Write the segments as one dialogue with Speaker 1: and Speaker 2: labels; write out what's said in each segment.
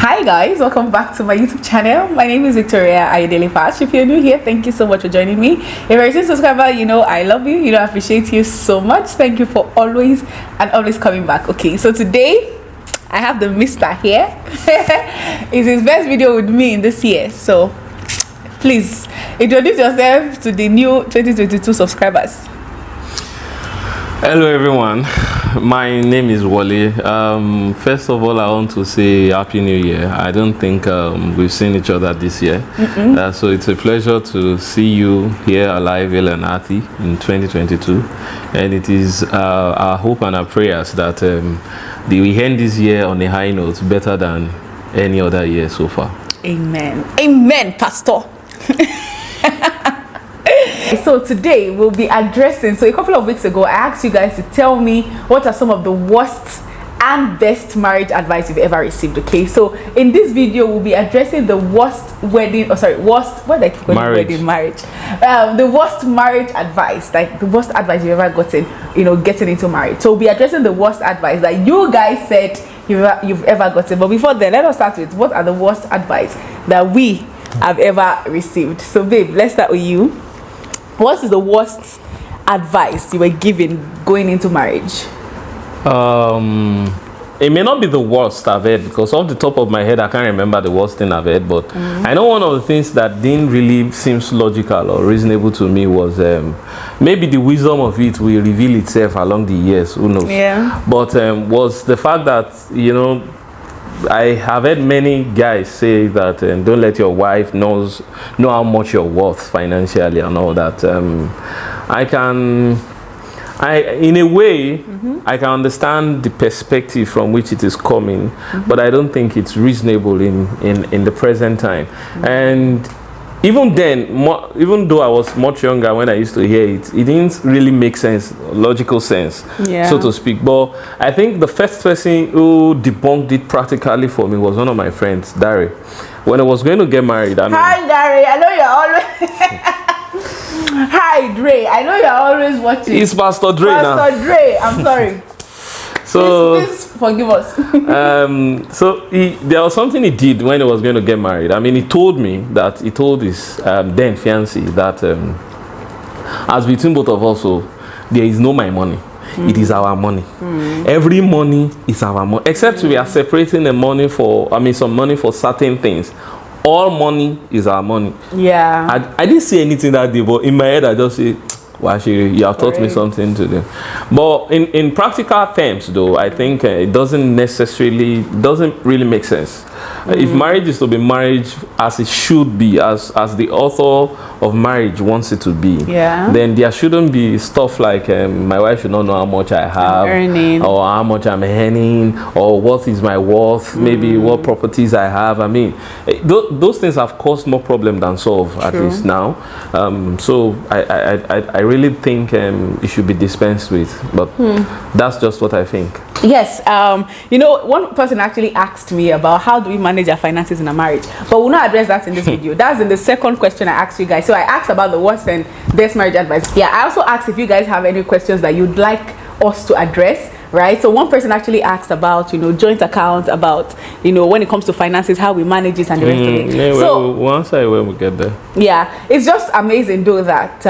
Speaker 1: Hi guys, welcome back to my YouTube channel. My name is Victoria Ayodele Fash. If you're new here, thank you so much for joining me. If you're a recent subscriber, you know I love you. You know I appreciate you so much. Thank you for always coming back. Okay, so today I have the Mister here. It's his best video with me in this year. So please introduce yourself to the new 2022 subscribers.
Speaker 2: Hello everyone, my name is Wale. First of all, I want to say Happy New Year. I don't think we've seen each other this year, so it's a pleasure to see you here alive, well and healthy in 2022. And it is our hope and our prayers that we end this year on a high note, better than any other year so far.
Speaker 1: Amen. Amen, Pastor. So today we'll be addressing, so a couple of weeks ago I asked you guys to tell me what are some of the worst and best marriage advice you've ever received. Okay, so in this video we'll be addressing the worst wedding, the worst marriage advice, like the worst advice you've ever gotten, you know, getting into marriage. So we'll be addressing the worst advice that you guys said you've ever gotten. But before then, let us start with what are the worst advice that we have ever received. So babe, let's start with you. What is the worst advice you were given going into marriage?
Speaker 2: It may not be the worst I've heard, because off the top of my head I can't remember the worst thing I've heard, but I know one of the things that didn't really seem logical or reasonable to me was maybe the wisdom of it will reveal itself along the years, who knows. Yeah. But was the fact that, you know, I have heard many guys say that don't let your wife know how much you're worth financially and all that. In a way, I can understand the perspective from which it is coming, but I don't think it's reasonable in the present time. And even then, even though I was much younger when I used to hear it, it didn't really make sense, logical sense, so to speak. But I think the first person who debunked it practically for me was one of my friends, Dari. When I was going to get married,
Speaker 1: Hi, Dari. I know you're always... Hi, Dre. I know you're always watching.
Speaker 2: It's Pastor Dre now.
Speaker 1: Pastor Dre. I'm sorry.
Speaker 2: So
Speaker 1: please forgive us.
Speaker 2: There was something he did when he was going to get married. I mean, he told me that he told his then fiancée that as between both of us, so there is no my money. It is our money. Every money is our money, except we are separating the money for, some money for certain things. All money is our money. Yeah. I didn't say anything that day, but in my head I just say, well, you have taught me something today. But in practical terms, though, I think it doesn't really make sense. If marriage is to be marriage as it should be, as the author of marriage wants it to be, then there shouldn't be stuff like my wife should not know how much I have, or how much I'm earning, or what is my worth, maybe what properties I have. I mean, those things have caused more problem than solve, at least now. So I really think it should be dispensed with, but that's just what I think.
Speaker 1: Yes, you know, one person actually asked me about how do we manage our finances in a marriage, but we'll not address that in this video. That's in the second question I asked you guys. So I asked about the worst and best marriage advice. Yeah, I also asked if you guys have any questions that you'd like us to address, right? So one person actually asked about, you know, joint account, about, you know, when it comes to finances, how we manage it and the rest of it.
Speaker 2: Yeah, so we'll answer it when we get there.
Speaker 1: Yeah, it's just amazing though that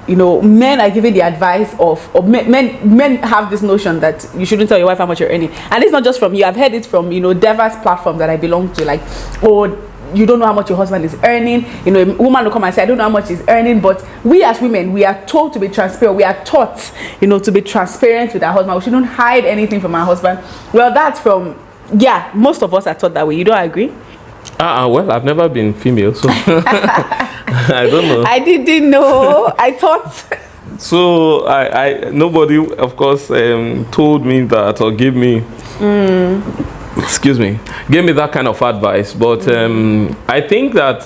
Speaker 1: you know, men are giving the advice of men have this notion that you shouldn't tell your wife how much you're earning, and it's not just from you. I've heard it from, you know, diverse platforms that I belong to, like, oh, you don't know how much your husband is earning. You know, a woman will come and say, I don't know how much he's earning. But we as women, we are told to be transparent. We are taught, you know, to be transparent with our husband. We shouldn't hide anything from our husband. Well, that's from, most of us are taught that way. You don't agree?
Speaker 2: Well, I've never been female, so I don't know.
Speaker 1: I didn't know. I thought...
Speaker 2: So nobody, of course, told me that or gave me... gave me that kind of advice. But I think that,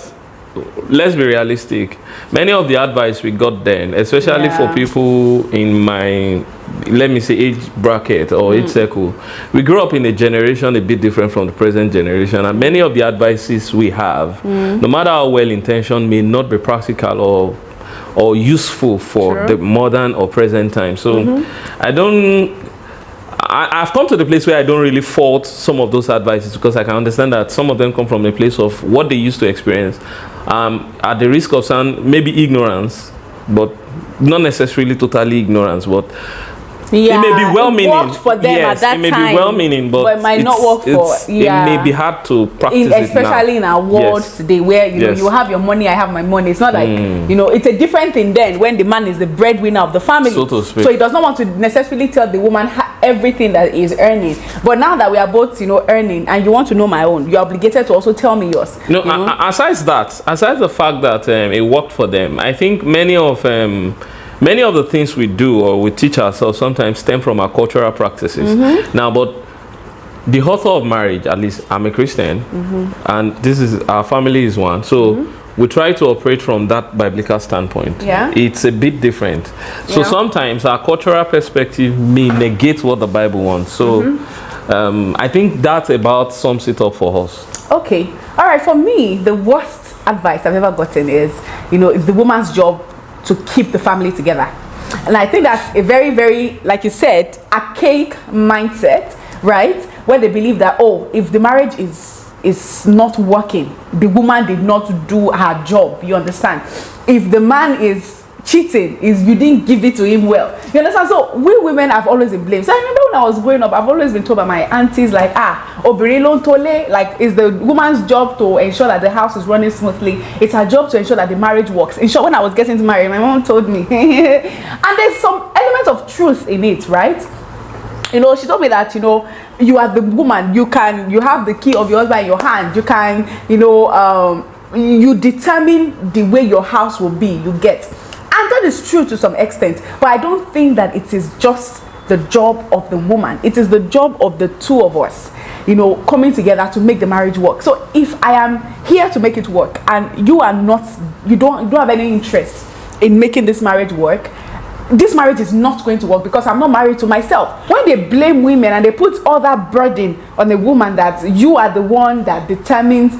Speaker 2: let's be realistic, many of the advice we got then, especially for people in my, let me say, age bracket or age circle, we grew up in a generation a bit different from the present generation, and many of the advices we have, no matter how well intentioned, may not be practical or useful for the modern or present time. So I've come to the place where I don't really fault some of those advices, because I can understand that some of them come from a place of what they used to experience, at the risk of sound maybe ignorance, but not necessarily totally ignorance, but
Speaker 1: yeah,
Speaker 2: it may be well-meaning.
Speaker 1: It worked for them
Speaker 2: yes,
Speaker 1: at that
Speaker 2: it may
Speaker 1: time,
Speaker 2: be well-meaning, but
Speaker 1: it might not work for. Yeah,
Speaker 2: it may be hard to practice
Speaker 1: especially
Speaker 2: it now.
Speaker 1: in our world today, where you know you have your money, I have my money. It's not like it's a different thing then when the man is the breadwinner of the family,
Speaker 2: so to speak.
Speaker 1: So he does not want to necessarily tell the woman everything that he is earning. But now that we are both earning, and you want to know my own, you're obligated to also tell me yours.
Speaker 2: No, aside the fact that it worked for them, I think many of the things we do or we teach ourselves sometimes stem from our cultural practices. Now, but the author of marriage, at least I'm a Christian, and this is our family is one, so we try to operate from that biblical standpoint.
Speaker 1: Yeah,
Speaker 2: it's a bit different. So sometimes our cultural perspective may negate what the Bible wants. So I think that about sums it up for us.
Speaker 1: Okay, all right. For me, the worst advice I've ever gotten is, it's the woman's job to keep the family together. And I think that's a very, very, like you said, archaic mindset, right? Where they believe that, if the marriage is not working, the woman did not do her job. You understand? If the man is cheating, you didn't give it to him well. You understand? So we women have always been blamed. So I remember when I was growing up, I've always been told by my aunties, like, obirilo tole, like, it's the woman's job to ensure that the house is running smoothly. It's her job to ensure that the marriage works. In short, when I was getting married, my mom told me, and there's some element of truth in it, right? She told me that, you are the woman, you have the key of your husband in your hand, you can, you determine the way your house will be, you get. And that is true to some extent, but I don't think that it is just the job of the woman. It is the job of the two of us, coming together to make the marriage work. So if I am here to make it work and you don't have any interest in making this marriage work, this marriage is not going to work, because I'm not married to myself. When they blame women and they put all that burden on the woman, that you are the one that determines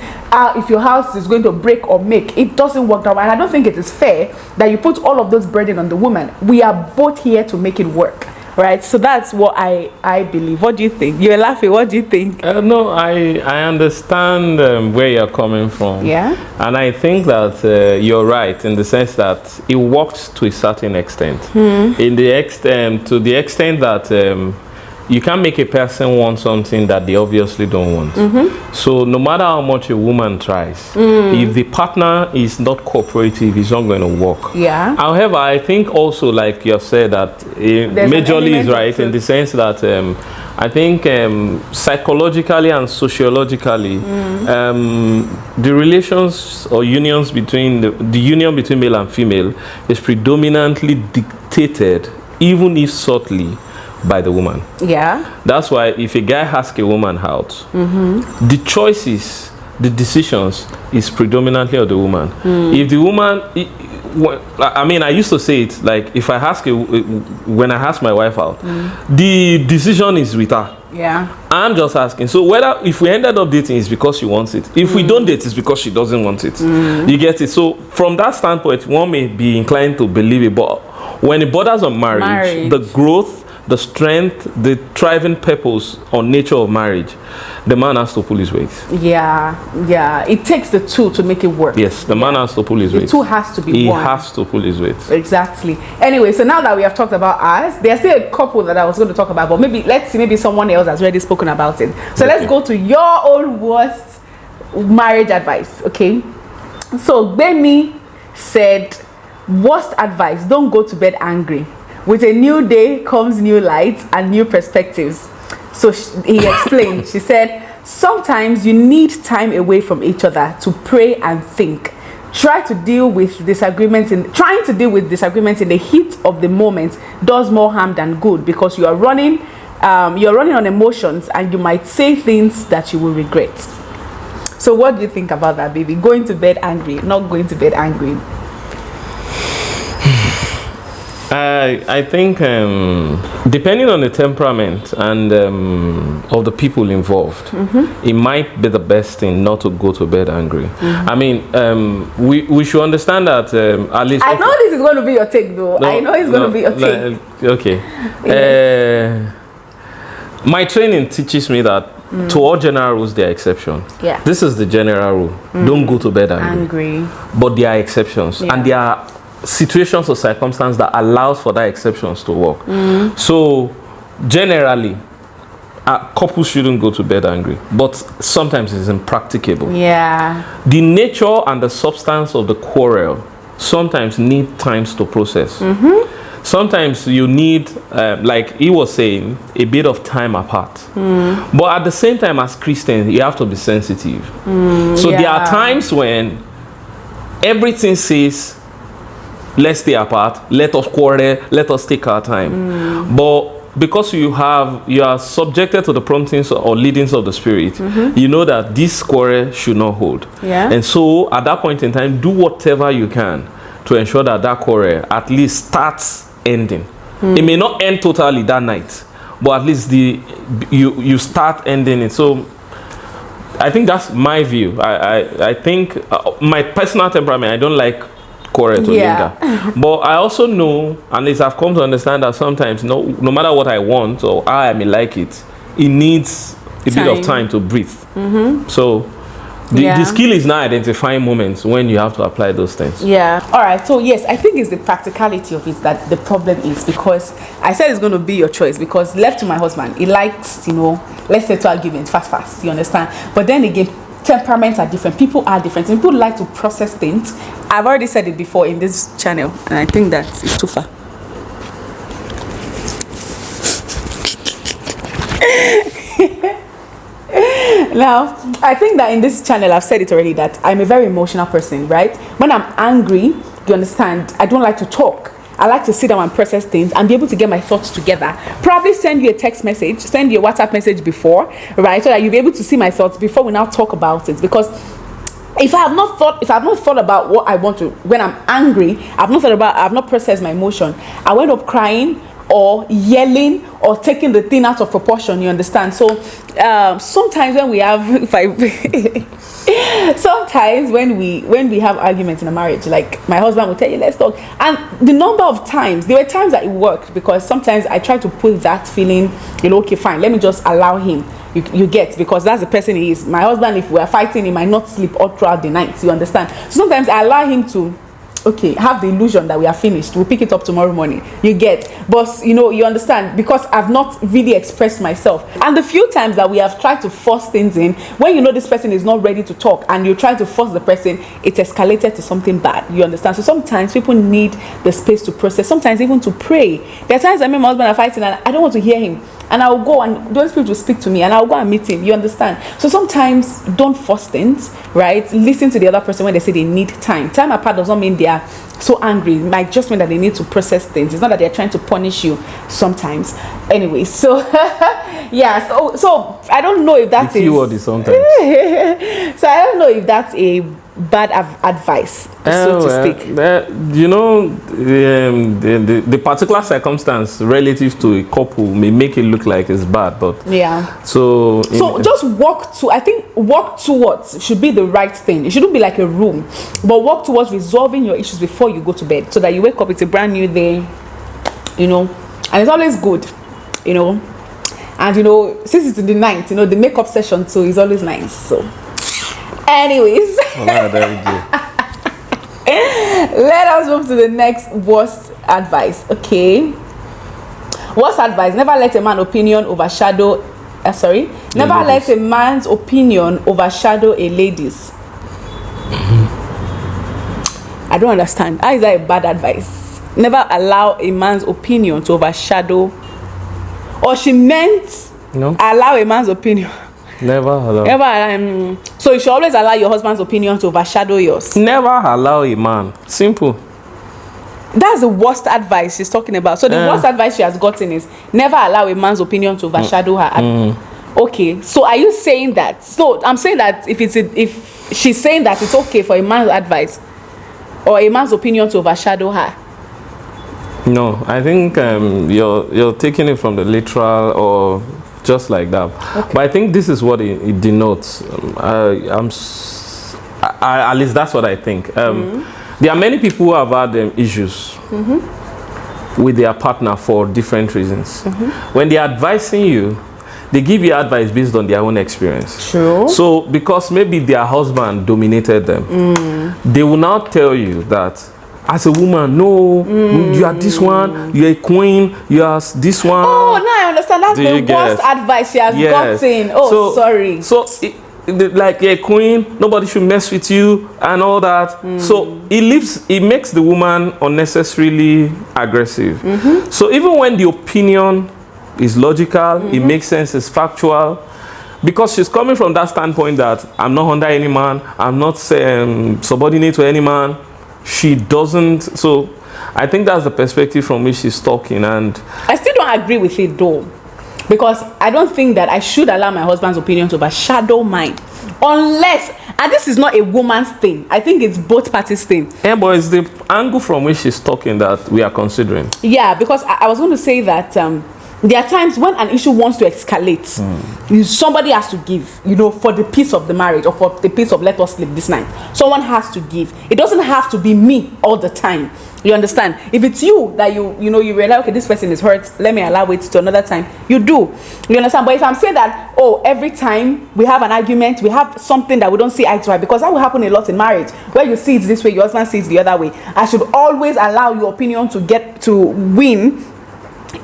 Speaker 1: if your house is going to break or make, it doesn't work that way. And I don't think it is fair that you put all of those burden on the woman. We are both here to make it work, right? So that's what I believe. What do you think? You're laughing. What do you think?
Speaker 2: No, I understand where you're coming from.
Speaker 1: Yeah.
Speaker 2: And I think that you're right in the sense that it worked to a certain extent. To the extent that you can't make a person want something that they obviously don't want. So no matter how much a woman tries, if the partner is not cooperative, it's not going to work.
Speaker 1: Yeah.
Speaker 2: However, I think also, like you said, that majorly is right in the sense that I think psychologically and sociologically, the relations or unions between the union between male and female is predominantly dictated, even if subtly, by the woman.
Speaker 1: Yeah.
Speaker 2: That's why if a guy asks a woman out, the choices, the decisions is predominantly of the woman. If the woman, I used to say it like, if I ask when I ask my wife out, the decision is with her.
Speaker 1: Yeah.
Speaker 2: I'm just asking. So if we ended up dating, it's because she wants it. If we don't date, it's because she doesn't want it. You get it? So from that standpoint, one may be inclined to believe it, but when it borders on marriage, the growth, the strength, the thriving purpose or nature of marriage, the man has to pull his weight.
Speaker 1: Yeah. It takes the two to make it work.
Speaker 2: Yes, the man has to pull his weight.
Speaker 1: The two has to be
Speaker 2: he
Speaker 1: one.
Speaker 2: He has to pull his weight.
Speaker 1: Exactly. Anyway, so now that we have talked about us, there's still a couple that I was going to talk about, but let's see, maybe someone else has already spoken about it. So let's go to your own worst marriage advice, okay? So Bemi said, worst advice, don't go to bed angry. With a new day comes new light and new perspectives. So he explained, she said, sometimes you need time away from each other to pray and think. Trying to deal with disagreements in the heat of the moment does more harm than good, because you are running on emotions and you might say things that you will regret. So what do you think about that, baby? Going to bed angry, not going to bed angry?
Speaker 2: I think depending on the temperament and of the people involved, it might be the best thing not to go to bed angry. I mean, we should understand that at least.
Speaker 1: I know this is going to be your take, though. I know it's going to be your take.
Speaker 2: Okay. My training teaches me that to all general rules, there are exceptions.
Speaker 1: Yeah.
Speaker 2: This is the general rule. Don't go to bed angry. But there are exceptions.
Speaker 1: Yeah.
Speaker 2: And there are situations or circumstances that allows for that exceptions to work. So, generally, couples shouldn't go to bed angry. But sometimes it's impracticable.
Speaker 1: Yeah.
Speaker 2: The nature and the substance of the quarrel sometimes need times to process. Sometimes you need, like he was saying, a bit of time apart. But at the same time, as Christians, you have to be sensitive. So there are times when everything says, let's stay apart, let us quarrel, let us take our time. But because you are subjected to the promptings or leadings of the Spirit, you know that this quarrel should not hold. And so at that point in time, do whatever you can to ensure that that quarrel at least starts ending. It may not end totally that night, but at least you start ending it. So I think that's my view. I think my personal temperament, I don't like quarrel to linger. But I also know, and as I've come to understand, that sometimes no matter what I want or how I may like it, it needs a bit of time to breathe. So the skill is now identifying moments when you have to apply those things.
Speaker 1: All right. So yes, I think it's the practicality of it that the problem is, because I said it's going to be your choice, because left to my husband, he likes, let's say, to argument fast, you understand? But then again, temperaments are different. People are different. And people like to process things. I've already said it before in this channel, and I think that it's too far. Now, I think that in this channel, I've said it already, that I'm a very emotional person, right? When I'm angry, you understand, I don't like to talk. I like to sit down and process things and be able to get my thoughts together. Probably send you a text message, send you a WhatsApp message before, right? So that you'll be able to see my thoughts before we now talk about it. Because if I have not thought about what I want to, when I'm angry, I've not processed my emotion, I went up crying or yelling or taking the thing out of proportion, you understand? So sometimes when we have sometimes when we have arguments in a marriage, like my husband will tell you, let's talk, and the number of times, there were times that it worked, because sometimes I try to put that feeling, okay, fine, let me just allow him, you get, because that's the person he is. My husband, if we are fighting, he might not sleep all throughout the night, you understand? So sometimes I allow him to have the illusion that we are finished, we'll pick it up tomorrow morning, you get. But you understand, because I've not really expressed myself. And the few times that we have tried to force things in, when this person is not ready to talk and you try to force the person, it escalated to something bad, you understand? So sometimes people need the space to process, sometimes even to pray. There are times I mean my husband are fighting and I don't want to hear him, and I'll go and those people will speak to me and I'll go and meet him, you understand? So sometimes don't force things, right? Listen to the other person when they say they need time apart does not mean they are so angry. It might just mean that they need to process things. It's not that they're trying to punish you sometimes. Anyway, so yeah, so I don't know if that's
Speaker 2: the keyword is sometimes.
Speaker 1: So I don't know if that's a bad advice, so to speak.
Speaker 2: The particular circumstance relative to a couple may make it look like it's bad, but so
Speaker 1: just I think walk towards should be the right thing. It shouldn't be like a room, but walk towards resolving your issues before you go to bed, so that you wake up, it's a brand new day, and it's always good, and since it's in the night, the makeup session too is always nice. So anyways, let us move to the next worst advice. Okay, worst advice: never let a man's opinion overshadow let a man's opinion overshadow a lady's. I don't understand. How is that a bad advice? Never allow a man's opinion to overshadow, or she meant allow a man's opinion.
Speaker 2: Never allow.
Speaker 1: So you should always allow your husband's opinion to overshadow yours.
Speaker 2: Never allow a man. Simple.
Speaker 1: That's the worst advice she's talking about. So the worst advice she has gotten is never allow a man's opinion to overshadow her. Okay, so are you saying that? So I'm saying that if she's saying that it's okay for a man's advice or a man's opinion to overshadow her.
Speaker 2: No, I think you're taking it from the literal or just like that. Okay. But I think this is what it denotes. At least that's what I think. There are many people who have had issues with their partner for different reasons. When they're advising you, they give you advice based on their own experience.
Speaker 1: True.
Speaker 2: So because maybe their husband dominated them, they will now tell you that as a woman, no, you are this one, you're a queen, you are this one.
Speaker 1: Oh, now I understand. That's the worst advice she has gotten. Oh, sorry.
Speaker 2: So, like a queen, nobody should mess with you and all that. So it makes the woman unnecessarily aggressive. So even when the opinion is logical, it makes sense, it's factual, because she's coming from that standpoint that I'm not under any man, I'm not subordinate to any man. She doesn't. So I think that's the perspective from which she's talking, and
Speaker 1: I still don't agree with it though, because I don't think that I should allow my husband's opinion to overshadow mine, unless, and this is not a woman's thing, I think it's both parties' thing.
Speaker 2: Yeah, but it's the angle from which she's talking that we are considering.
Speaker 1: Yeah, because I was going to say that there are times when an issue wants to escalate, somebody has to give, you know, for the peace of the marriage, or for the peace of let us sleep this night. Someone has to give. It doesn't have to be me all the time. You understand? If it's you that you realize, okay, this person is hurt, let me allow it to another time, you do. You understand? But if I'm saying that, oh, every time we have an argument, we have something that we don't see eye to eye, because that will happen a lot in marriage, where you see it this way, your husband sees it the other way. I should always allow your opinion to win,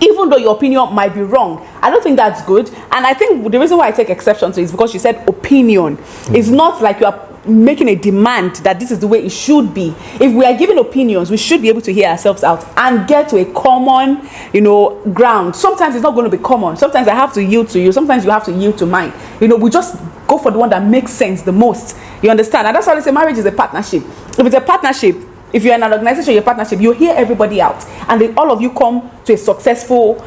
Speaker 1: even though your opinion might be wrong. I don't think that's good. And I think the reason why I take exception to it is because she said opinion. It's not like you are making a demand that this is the way it should be. If we are giving opinions, we should be able to hear ourselves out and get to a common, ground. Sometimes it's not going to be common. Sometimes I have to yield to you. Sometimes you have to yield to mine. We just go for the one that makes sense the most. You understand? And that's why I say marriage is a partnership. If it's a partnership, if you're in an organization, your partnership, you hear everybody out, and then all of you come to a successful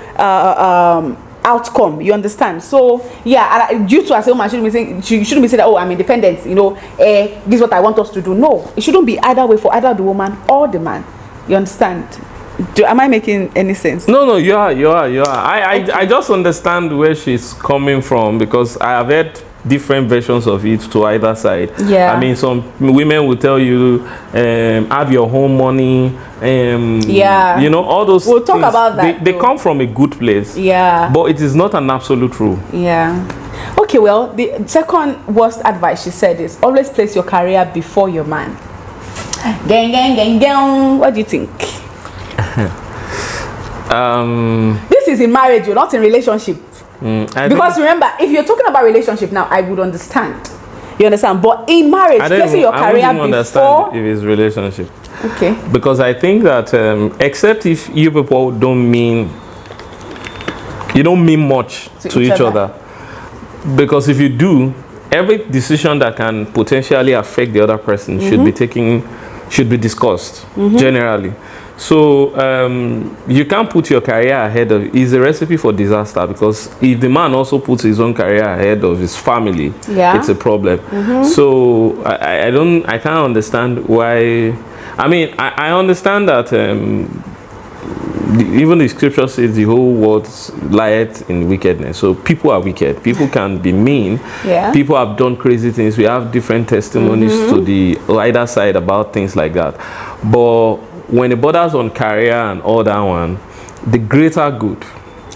Speaker 1: outcome. You understand? So yeah, you too as a woman you shouldn't be saying that, oh, I'm independent, this is what I want us to do. No, it shouldn't be either way for either the woman or the man. You understand? Am I making any sense?
Speaker 2: No, you are. I just understand where she's coming from, because I have heard different versions of it to either side.
Speaker 1: Yeah.
Speaker 2: I mean, some women will tell you, have your home money.
Speaker 1: Yeah.
Speaker 2: All those
Speaker 1: We'll talk
Speaker 2: things,
Speaker 1: about that.
Speaker 2: They come from a good place.
Speaker 1: Yeah.
Speaker 2: But it is not an absolute rule.
Speaker 1: Yeah. Okay, well, the second worst advice she said is always place your career before your man. Gang. What do you think? This is in marriage, you're not in relationship. Because remember, if you're talking about relationship now, I would understand. You understand? But in marriage, placing your career before,
Speaker 2: understand if it's relationship.
Speaker 1: Okay.
Speaker 2: Because I think that except if you people don't mean much to each other. Because if you do, every decision that can potentially affect the other person should be discussed generally. So you can't put your career ahead of. It's a recipe for disaster, because if the man also puts his own career ahead of his family, it's a problem. So I can't understand why. I mean, I understand that even the scripture says the whole world lieth in wickedness. So people are wicked. People can be mean.
Speaker 1: Yeah.
Speaker 2: People have done crazy things. We have different testimonies to the either side about things like that. But when it borders on career and all that one, the greater good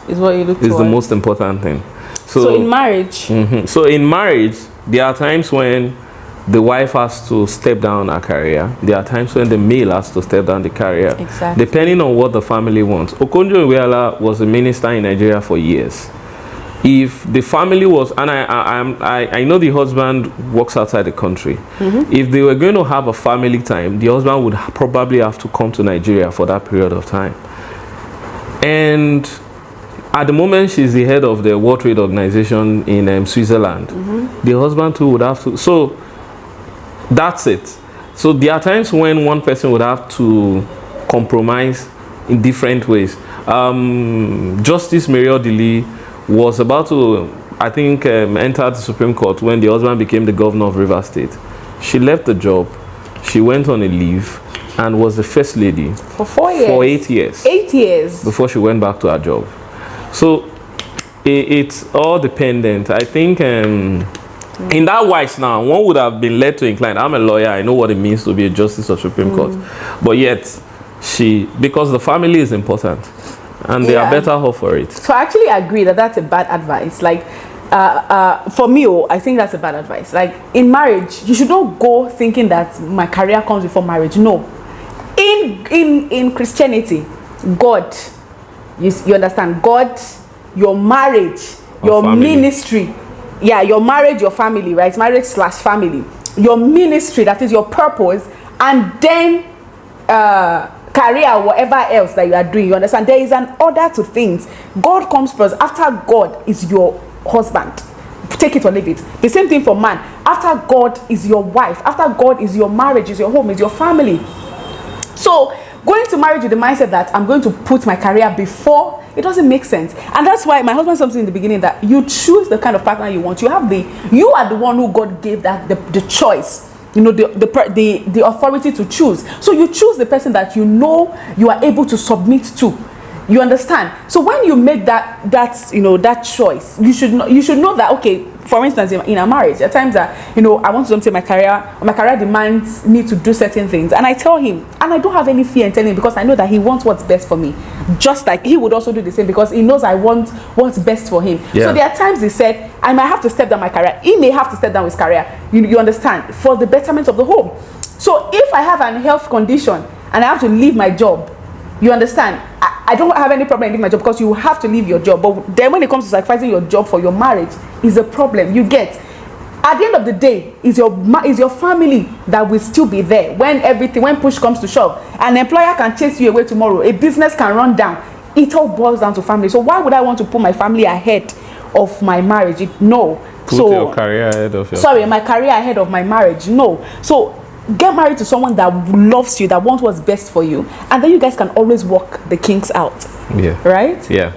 Speaker 1: is what you look
Speaker 2: is the most important thing. So
Speaker 1: in marriage,
Speaker 2: so in marriage, there are times when the wife has to step down her career. There are times when the male has to step down the career.
Speaker 1: Exactly.
Speaker 2: Depending on what the family wants. Okonjo-Iweala was a minister in Nigeria for years. If the family was, and I know the husband works outside the country. If they were going to have a family time, the husband would probably have to come to Nigeria for that period of time. And at the moment, she's the head of the World Trade Organization in Switzerland. The husband too would have to. So that's it. So there are times when one person would have to compromise in different ways. Justice Mary Odili was about to, I think, enter the Supreme Court when the husband became the governor of Rivers State. She left the job, she went on a leave, and was the first lady
Speaker 1: for 4 years.
Speaker 2: For 8 years.
Speaker 1: 8 years.
Speaker 2: Before she went back to her job. So it's all dependent. I think in that wise now, one would have been led to incline. I'm a lawyer, I know what it means to be a justice of Supreme Court. But yet, because the family is important. and they are better off for it.
Speaker 1: So I actually agree that that's a bad advice. Like, for me, I think that's a bad advice. Like, in marriage, you should not go thinking that my career comes before marriage. No. In Christianity, God, you understand, God, your marriage, your ministry, your marriage, your family, right? Marriage/family, your ministry, that is your purpose, and then career, whatever else that you are doing. You understand? There is an order to things. God comes first. After God is your husband. Take it or leave it. The same thing for man. After God is your wife. After God is your marriage, is your home, is your family. So going to marriage with the mindset that I'm going to put my career before, it doesn't make sense. And that's why my husband said something in the beginning, that you choose the kind of partner you want. You are the one who God gave that the choice, you know, the authority to choose. So you choose the person that you know you are able to submit to. You understand? So when you make that choice, you should know that, okay, for instance, in a marriage, at times that, you know, I want to say my career demands me to do certain things, and I tell him, and I don't have any fear in telling him, because I know that he wants what's best for me, just like he would also do the same, because he knows I want what's best for him. So there are times he said I might have to step down my career, he may have to step down his career, you understand, for the betterment of the home. So if I have an health condition and I have to leave my job, you understand, I don't have any problem leaving my job, because you have to leave your job. But then when it comes to sacrificing your job for your marriage, is a problem. You get, at the end of the day, is your family that will still be there when push comes to shove. An employer can chase you away tomorrow. A business can run down. It all boils down to family. So why would I want to put my family ahead of my marriage? No.
Speaker 2: Put your career ahead of your
Speaker 1: my career ahead of my marriage. No. So get married to someone that loves you, that wants what's best for you, and then you guys can always work the kinks out.
Speaker 2: Yeah.
Speaker 1: Right?
Speaker 2: Yeah.